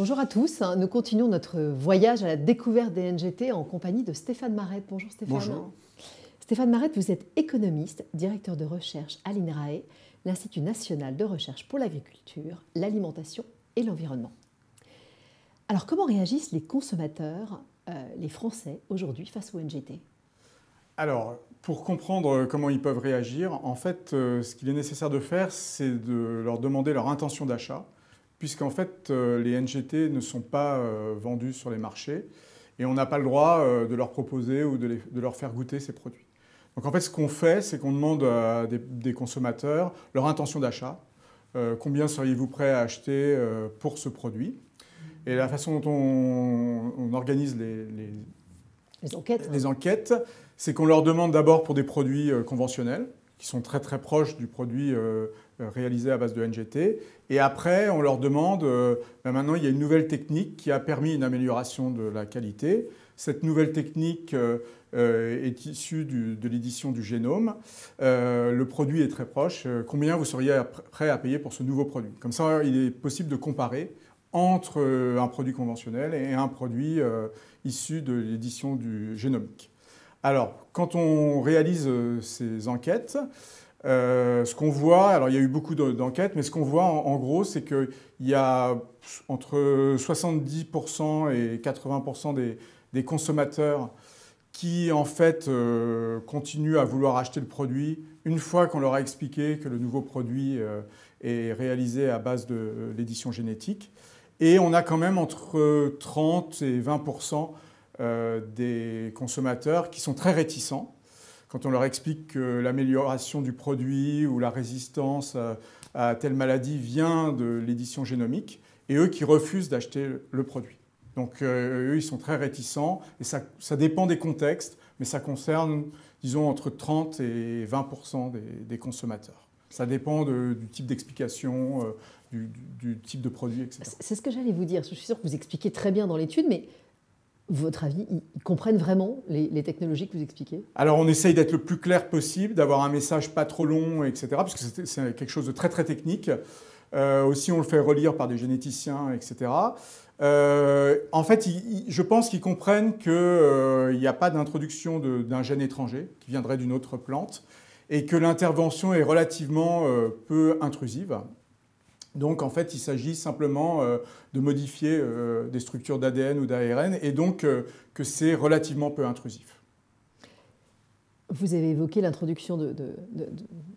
Bonjour à tous, nous continuons notre voyage à la découverte des NGT en compagnie de Stéphane Marette. Bonjour Stéphane. Bonjour. Stéphane Marette, vous êtes économiste, directeur de recherche à l'INRAE, l'Institut national de recherche pour l'agriculture, l'alimentation et l'environnement. Alors comment réagissent les consommateurs, les Français, aujourd'hui face aux NGT? Alors, pour comprendre comment ils peuvent réagir, en fait, ce qu'il est nécessaire de faire, c'est de leur demander leur intention d'achat, puisqu'en fait, les NGT ne sont pas vendus sur les marchés et on n'a pas le droit de leur proposer ou de leur faire goûter ces produits. Donc en fait, ce qu'on fait, c'est qu'on demande à des consommateurs leur intention d'achat. Combien seriez-vous prêt à acheter pour ce produit? Et la façon dont on organise les enquêtes, c'est qu'on leur demande d'abord pour des produits conventionnels, qui sont très très proches du produit réalisé à base de NGT. Et après, on leur demande, maintenant il y a une nouvelle technique qui a permis une amélioration de la qualité. Cette nouvelle technique est issue de l'édition du génome. Le produit est très proche. Combien vous seriez prêt à payer pour ce nouveau produit? Comme ça, il est possible de comparer entre un produit conventionnel et un produit issu de l'édition du génomique. Alors, quand on réalise ces enquêtes, ce qu'on voit, alors il y a eu beaucoup d'enquêtes, mais ce qu'on voit en gros, c'est qu'il y a entre 70% et 80% des consommateurs qui en fait continuent à vouloir acheter le produit une fois qu'on leur a expliqué que le nouveau produit est réalisé à base de l'édition génétique. Et on a quand même entre 30 et 20% des consommateurs qui sont très réticents quand on leur explique que l'amélioration du produit ou la résistance à telle maladie vient de l'édition génomique, et eux qui refusent d'acheter le produit. Donc eux, ils sont très réticents, et ça dépend des contextes, mais ça concerne, disons, entre 30 et 20% des consommateurs. Ça dépend du type d'explication, du type de produit, etc. C'est ce que j'allais vous dire. Je suis sûre que vous expliquez très bien dans l'étude, mais votre avis, ils comprennent vraiment les technologies que vous expliquez? Alors on essaye d'être le plus clair possible, d'avoir un message pas trop long, etc. Parce que c'est quelque chose de très très technique. Aussi on le fait relire par des généticiens, etc. En fait, je pense qu'ils comprennent qu'il n'y a pas d'introduction d'un gène étranger qui viendrait d'une autre plante et que l'intervention est relativement peu intrusive. Donc, en fait, il s'agit simplement de modifier des structures d'ADN ou d'ARN et donc que c'est relativement peu intrusif. Vous avez évoqué l'introduction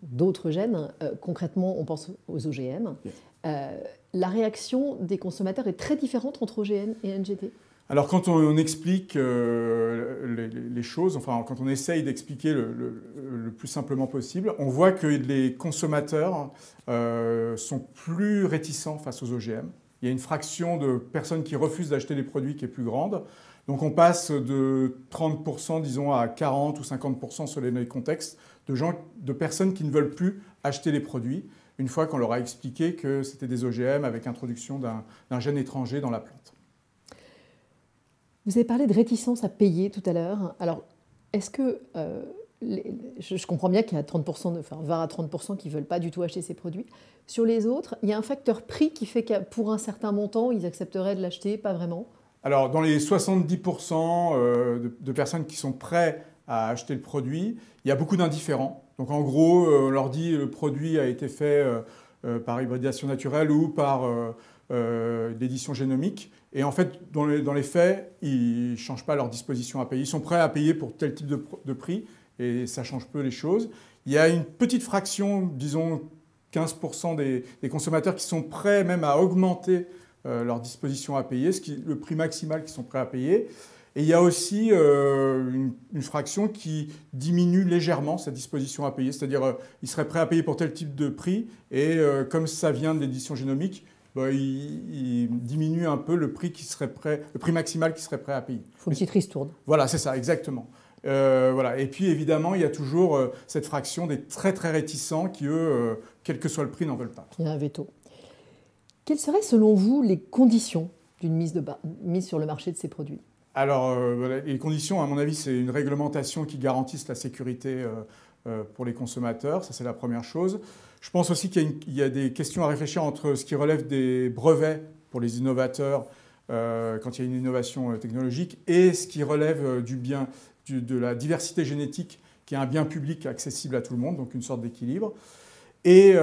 d'autres gènes. Concrètement, on pense aux OGM. La réaction des consommateurs est très différente entre OGM et NGT? Alors, quand on explique les choses, enfin, quand on essaye d'expliquer le plus simplement possible, on voit que les consommateurs sont plus réticents face aux OGM. Il y a une fraction de personnes qui refusent d'acheter les produits qui est plus grande. Donc, on passe de 30%, disons, à 40 ou 50% selon les contextes, de personnes qui ne veulent plus acheter les produits, une fois qu'on leur a expliqué que c'était des OGM avec introduction d'un gène étranger dans la plante. Vous avez parlé de réticence à payer tout à l'heure. Alors, est-ce que je comprends bien qu'il y a 30%, enfin 20 à 30% qui ne veulent pas du tout acheter ces produits. Sur les autres, il y a un facteur prix qui fait que pour un certain montant, ils accepteraient de l'acheter, pas vraiment? Alors, dans les 70% de personnes qui sont prêtes à acheter le produit, il y a beaucoup d'indifférents. Donc, en gros, on leur dit que le produit a été fait par hybridation naturelle ou par l'édition génomique. Et en fait, dans les faits, ils ne changent pas leur disposition à payer. Ils sont prêts à payer pour tel type de prix et ça change peu les choses. Il y a une petite fraction, disons 15% des consommateurs qui sont prêts même à augmenter leur disposition à payer, le prix maximal qu'ils sont prêts à payer. Et il y a aussi une fraction qui diminue légèrement cette disposition à payer. C'est-à-dire ils seraient prêts à payer pour tel type de prix et comme ça vient de l'édition génomique, il diminue un peu le prix maximal qui serait prêt à payer. Il faut une petite ristourne. Voilà, c'est ça, exactement. Voilà. Et puis évidemment, il y a toujours cette fraction des très très réticents qui, eux, quel que soit le prix, n'en veulent pas. Il y a un veto. Quelles seraient selon vous les conditions d'une mise sur le marché de ces produits? Alors, les conditions, à mon avis, c'est une réglementation qui garantisse la sécurité pour les consommateurs. Ça, c'est la première chose. Je pense aussi qu'il y a des questions à réfléchir entre ce qui relève des brevets pour les innovateurs quand il y a une innovation technologique, et ce qui relève de la diversité génétique, qui est un bien public accessible à tout le monde, donc une sorte d'équilibre. Et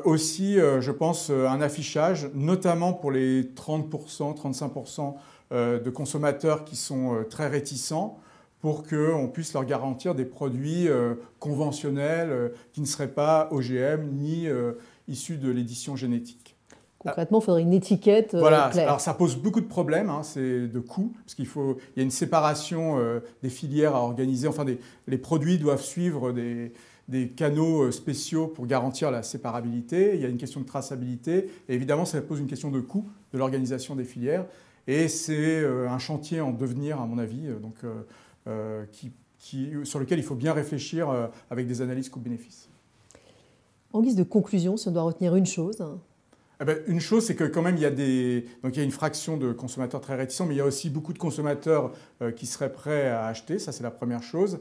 aussi, je pense, un affichage, notamment pour les 30%, 35% de consommateurs qui sont très réticents, pour qu'on puisse leur garantir des produits conventionnels qui ne seraient pas OGM ni issus de l'édition génétique. Concrètement, il faudrait une étiquette voilà. claire. Alors ça pose beaucoup de problèmes, hein, c'est de coûts, parce il y a une séparation des filières à organiser. Enfin, les produits doivent suivre des canaux spéciaux pour garantir la séparabilité. Il y a une question de traçabilité. Et évidemment, ça pose une question de coût de l'organisation des filières. Et c'est un chantier en devenir, à mon avis, sur lequel il faut bien réfléchir avec des analyses coûts-bénéfices. En guise de conclusion, si on doit retenir une chose... Une chose, c'est que quand même, il y a une fraction de consommateurs très réticents, mais il y a aussi beaucoup de consommateurs qui seraient prêts à acheter. Ça, c'est la première chose.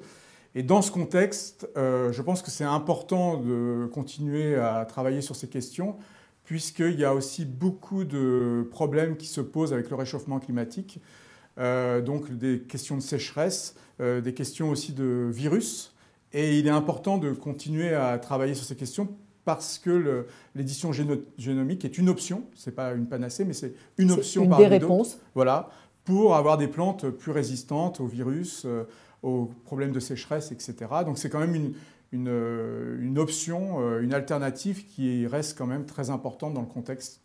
Et dans ce contexte, je pense que c'est important de continuer à travailler sur ces questions, puisqu'il y a aussi beaucoup de problèmes qui se posent avec le réchauffement climatique. Donc des questions de sécheresse, des questions aussi de virus. Et il est important de continuer à travailler sur ces questions, parce que l'édition génomique est une option, ce n'est pas une panacée, mais c'est une option parmi d'autres. Une des réponses. Voilà, pour avoir des plantes plus résistantes aux virus, aux problèmes de sécheresse, etc. Donc c'est quand même une option, une alternative qui reste quand même très importante dans le contexte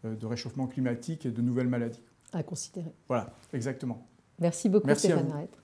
de réchauffement climatique et de nouvelles maladies. À considérer. Voilà, exactement. Merci beaucoup, Merci Stéphane Arrête.